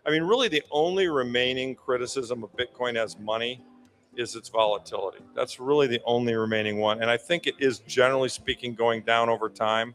I mean, really the only remaining criticism of Bitcoin as money is its volatility. That's really the only remaining one. And I think it is, generally speaking, going down over time.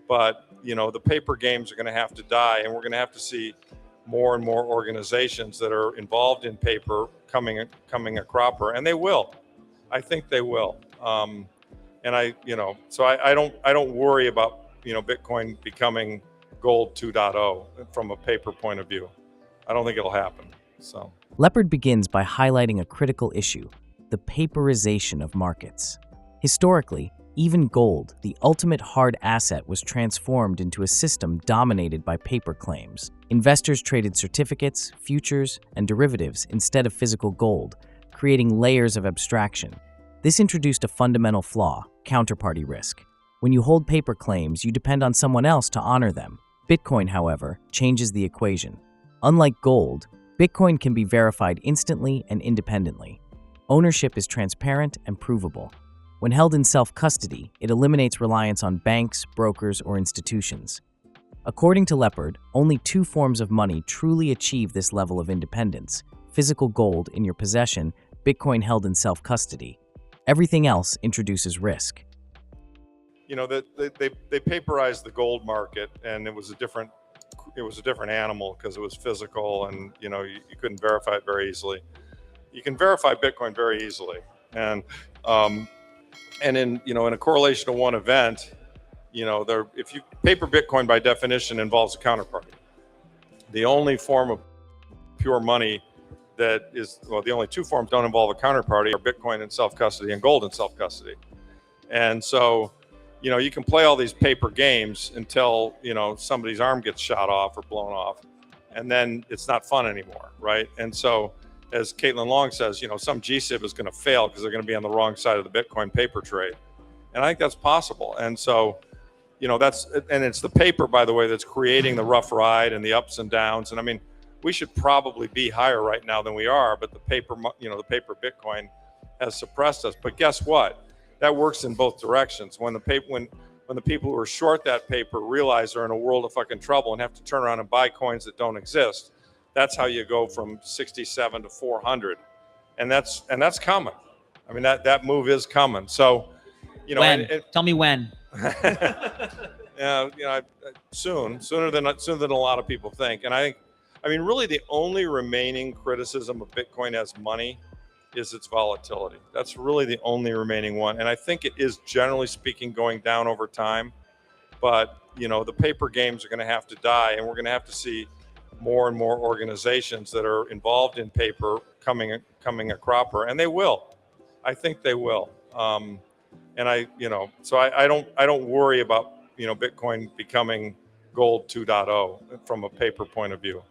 But, the paper games are going to have to die, and we're going to have to see more and more organizations that are involved in paper coming a cropper, and they will. I think they will. So I don't worry about, Bitcoin becoming gold 2.0 from a paper point of view. I don't think it'll happen. So Lepard begins by highlighting a critical issue: the paperization of markets. Historically, even gold, the ultimate hard asset, was transformed into a system dominated by paper claims. Investors traded certificates, futures, and derivatives instead of physical gold, creating layers of abstraction. This introduced a fundamental flaw: counterparty risk. When you hold paper claims, you depend on someone else to honor them. Bitcoin, however, changes the equation. Unlike gold, Bitcoin can be verified instantly and independently. Ownership is transparent and provable. When held in self-custody, it eliminates reliance on banks, brokers, or institutions. According to Lepard, only two forms of money truly achieve this level of independence: physical gold in your possession, Bitcoin held in self-custody. Everything else introduces risk. They paperized the gold market, and it was a different animal because it was physical, and you couldn't verify it very easily. You can verify Bitcoin very easily, and in a correlation to one event, if you paper Bitcoin by definition involves a counterparty. The only form of pure money the only two forms don't involve a counterparty are Bitcoin in self-custody and gold in self-custody. And so, you can play all these paper games until, somebody's arm gets shot off or blown off, and then it's not fun anymore, right? And so, as Caitlin Long says, some G-SIB is going to fail because they're going to be on the wrong side of the Bitcoin paper trade. And I think that's possible. And so, and it's the paper, by the way, that's creating the rough ride and the ups and downs. And I mean, we should probably be higher right now than we are, but the paper Bitcoin has suppressed us. But guess what? That works in both directions. When the people who are short that paper realize they're in a world of fucking trouble and have to turn around and buy coins that don't exist, that's how you go from 67 to 400, and that's coming. I mean, that move is coming. So, tell me when. Sooner than a lot of people think. And I mean, really, the only remaining criticism of Bitcoin as money is its volatility. That's really the only remaining one. And I think it is, generally speaking, going down over time. But, the paper games are going to have to die, and we're going to have to see more and more organizations that are involved in paper coming a cropper, and they will. I think they will. So I don't worry about, Bitcoin becoming gold 2.0 from a paper point of view.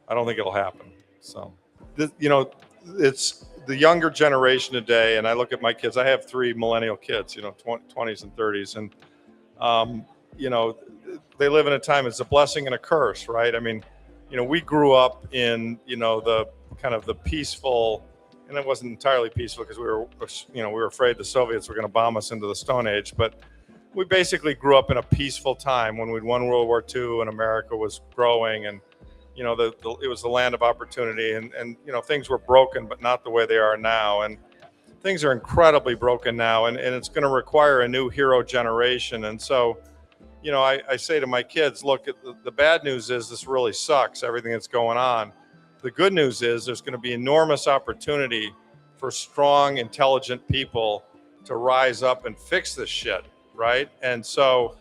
I don't think it'll happen. So, it's the younger generation today, and I look at my kids. I have three millennial kids, 20s and 30s, and they live in a time. It's a blessing and a curse, right? I mean, we grew up in the kind of the peaceful, and it wasn't entirely peaceful because we were afraid the Soviets were going to bomb us into the Stone Age, but we basically grew up in a peaceful time when we'd won World War II and America was growing, and it was the land of opportunity, and things were broken, but not the way they are now. And things are incredibly broken now, and it's going to require a new hero generation. And so, I say to my kids, look, the bad news is this really sucks, everything that's going on. The good news is there's going to be enormous opportunity for strong, intelligent people to rise up and fix this shit, right? And so,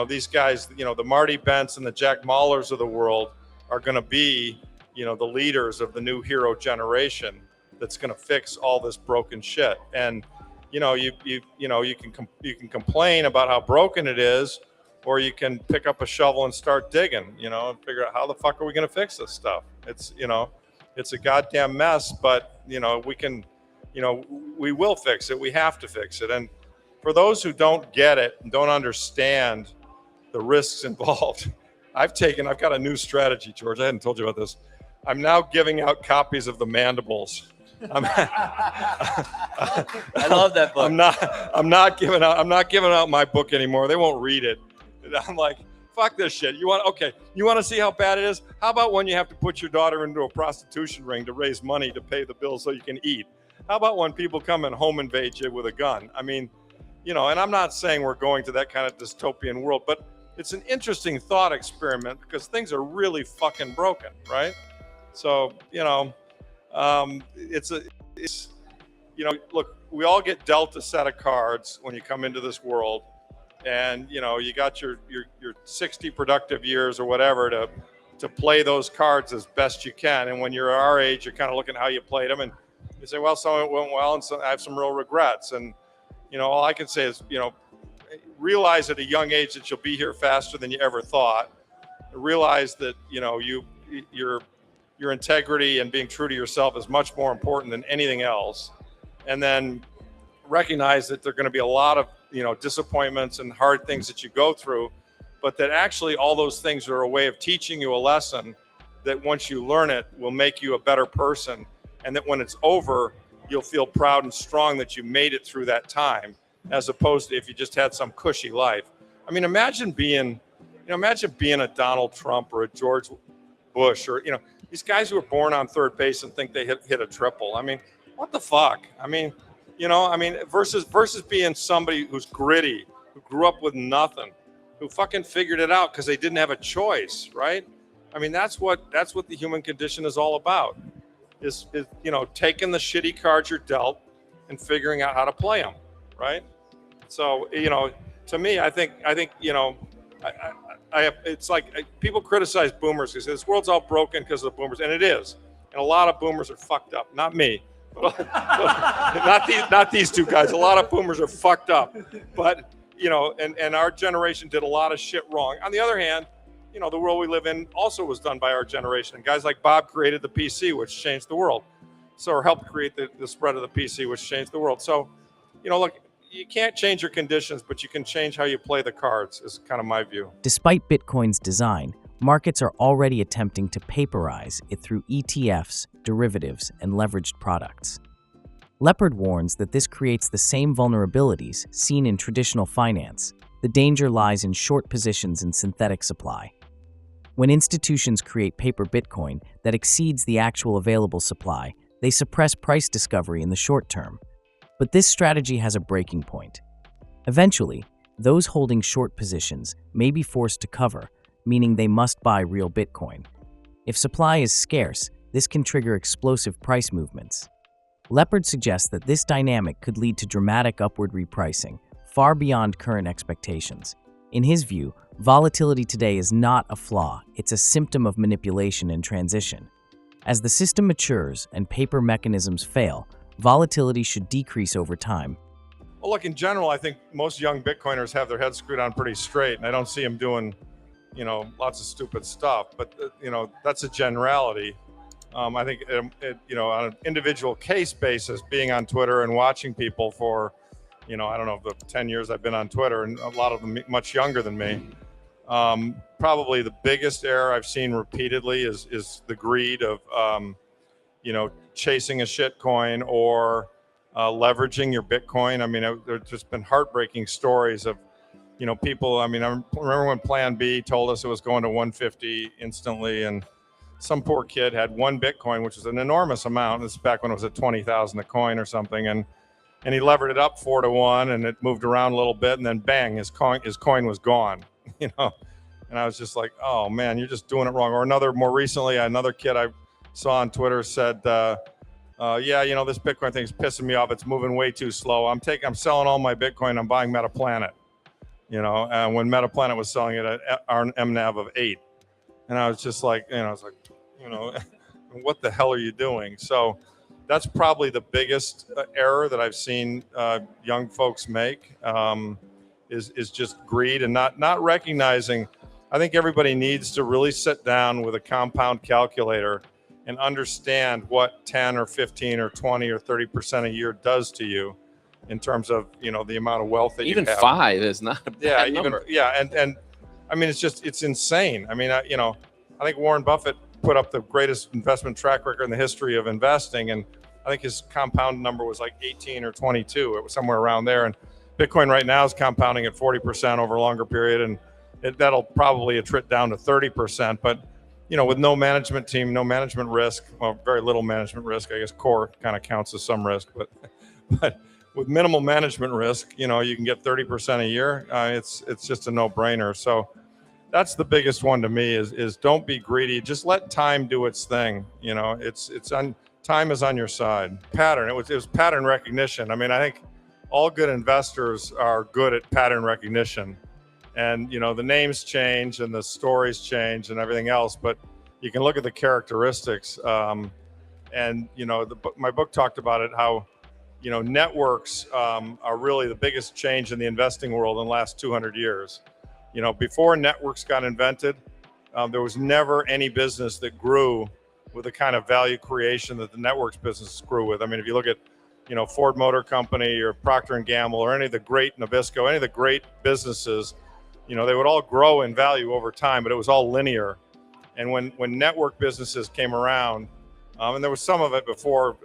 these guys, the Marty Bents and the Jack Mahlers of the world are going to be, the leaders of the new hero generation that's going to fix all this broken shit. And, you can complain about how broken it is, or you can pick up a shovel and start digging, and figure out how the fuck are we going to fix this stuff. It's, it's a goddamn mess, but, we can, we will fix it. We have to fix it. And for those who don't get it and don't understand the risks involved, I've got a new strategy, George. I hadn't told you about this. I'm now giving out copies of the Mandibles. I love that book. I'm not giving out my book anymore. They won't read it. I'm like, Fuck this shit. You want to see how bad it is? How about when you have to put your daughter into a prostitution ring to raise money to pay the bills so you can eat? How about when people come and home invade you with a gun? I mean, and I'm not saying we're going to that kind of dystopian world, but it's an interesting thought experiment because things are really fucking broken, right? So, look, we all get dealt a set of cards when you come into this world, and you got your 60 productive years or whatever to play those cards as best you can. And when you're our age, you're kind of looking at how you played them, and you say, well, some of it went well, and I have some real regrets. And all I can say is, realize at a young age that you'll be here faster than you ever thought. Realize that your integrity and being true to yourself is much more important than anything else. And then recognize that there are going to be a lot of disappointments and hard things that you go through, but that actually all those things are a way of teaching you a lesson that once you learn it will make you a better person, and that when it's over you'll feel proud and strong that you made it through that time, as opposed to if you just had some cushy life. I mean, imagine being a Donald Trump or a George Bush, or these guys who are born on third base and think they hit a triple. I mean, what the fuck? I mean, versus being somebody who's gritty, who grew up with nothing, who fucking figured it out because they didn't have a choice, right? I mean, that's what the human condition is all about. Is taking the shitty cards you're dealt and figuring out how to play them, right? So, to me, I think it's like people criticize boomers because this world's all broken because of the boomers, and it is. And a lot of boomers are fucked up. Not me, not these two guys. A lot of boomers are fucked up, but and our generation did a lot of shit wrong. On the other hand, the world we live in also was done by our generation. And guys like Bob created the PC, which changed the world. Or helped create the spread of the PC, which changed the world. So, look, you can't change your conditions, but you can change how you play the cards, is kind of my view. Despite Bitcoin's design, markets are already attempting to paperize it through ETFs, derivatives, and leveraged products. Lepard warns that this creates the same vulnerabilities seen in traditional finance. The danger lies in short positions in synthetic supply. When institutions create paper Bitcoin that exceeds the actual available supply, they suppress price discovery in the short term. But this strategy has a breaking point. Eventually, those holding short positions may be forced to cover, meaning they must buy real Bitcoin. If supply is scarce, this can trigger explosive price movements. Lepard suggests that this dynamic could lead to dramatic upward repricing, far beyond current expectations. In his view, volatility today is not a flaw, it's a symptom of manipulation and transition. As the system matures and paper mechanisms fail, volatility should decrease over time. Well, look, in general, I think most young Bitcoiners have their heads screwed on pretty straight, and I don't see them doing, lots of stupid stuff. But, that's a generality. I think, on an individual case basis, being on Twitter and watching people for, I don't know, the 10 years I've been on Twitter, and a lot of them much younger than me. Probably the biggest error I've seen repeatedly is the greed of, chasing a shit coin or leveraging your Bitcoin. I mean, there's just been heartbreaking stories of, people. I mean, I remember when Plan B told us it was going to 150 instantly, and some poor kid had one Bitcoin, which is an enormous amount. This is back when it was at 20,000 a coin or something, and he levered it up 4-to-1, and it moved around a little bit, and then bang, his coin was gone. And I was just like, oh man, you're just doing it wrong. Or more recently, another kid I saw on Twitter said, this Bitcoin thing's pissing me off. It's moving way too slow. I'm selling all my Bitcoin. I'm buying MetaPlanet. And when MetaPlanet was selling it at an MNAV of 8, and I was just like, what the hell are you doing? So that's probably the biggest error that I've seen young folks make, is just greed and not recognizing. I think everybody needs to really sit down with a compound calculator and understand what 10 or 15 or 20 or 30% a year does to you in terms of, the amount of wealth that you have. Even 5 is not a bad number. And I mean, it's insane. I mean, I think Warren Buffett put up the greatest investment track record in the history of investing, and I think his compound number was like 18 or 22. It was somewhere around there, and Bitcoin right now is compounding at 40% over a longer period, and that'll probably attrit down to 30%. But with no management team, no management risk, well, very little management risk. I guess core kind of counts as some risk, but with minimal management risk, you can get 30% a year. It's just a no-brainer. So that's the biggest one to me is don't be greedy. Just let time do its thing. Time is on your side. Pattern. It was pattern recognition. I mean, I think all good investors are good at pattern recognition. And, the names change and the stories change and everything else, but you can look at the characteristics. My book talked about it, how, networks are really the biggest change in the investing world in the last 200 years. Before networks got invented, there was never any business that grew with the kind of value creation that the networks business grew with. I mean, if you look at, Ford Motor Company or Procter & Gamble or any of the great Nabisco, any of the great businesses, they would all grow in value over time, but it was all linear. And when network businesses came around, and there was some of it before,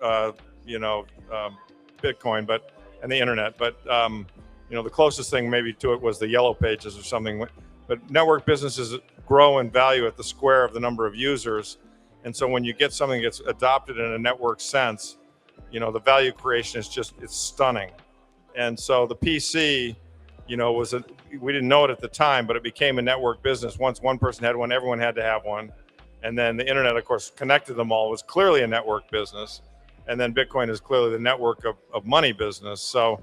Bitcoin, and the internet, but the closest thing maybe to it was the Yellow Pages or something. But network businesses grow in value at the square of the number of users, and so when you get something that's adopted in a network sense, the value creation is it's stunning. And so the PC, we didn't know it at the time, but it became a network business. Once one person had one, everyone had to have one. And then the internet, of course, connected them all. It was clearly a network business. And then Bitcoin is clearly the network of money business. So,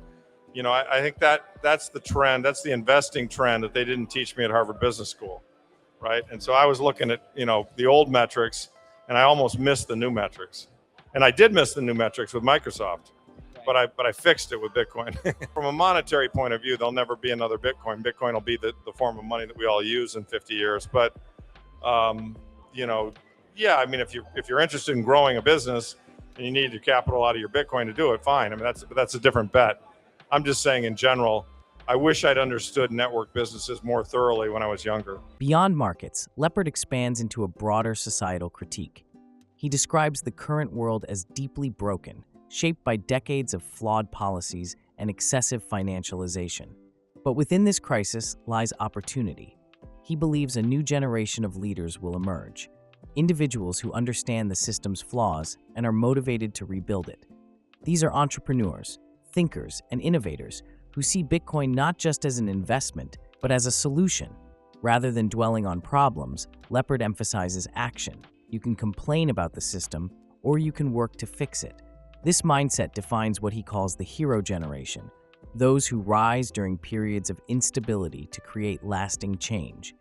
I think that's the trend. That's the investing trend that they didn't teach me at Harvard Business School, right? And so I was looking at, the old metrics, and I almost missed the new metrics. And I did miss the new metrics with Microsoft. But I fixed it with Bitcoin. From a monetary point of view, there'll never be another Bitcoin. Bitcoin will be the form of money that we all use in 50 years. But, yeah, I mean, if you're interested in growing a business and you need your capital out of your Bitcoin to do it, fine. I mean, that's a different bet. I'm just saying in general, I wish I'd understood network businesses more thoroughly when I was younger. Beyond markets, Lepard expands into a broader societal critique. He describes the current world as deeply broken, shaped by decades of flawed policies and excessive financialization. But within this crisis lies opportunity. He believes a new generation of leaders will emerge, individuals who understand the system's flaws and are motivated to rebuild it. These are entrepreneurs, thinkers, and innovators who see Bitcoin not just as an investment, but as a solution. Rather than dwelling on problems, Lepard emphasizes action. You can complain about the system, or you can work to fix it. This mindset defines what he calls the hero generation, those who rise during periods of instability to create lasting change.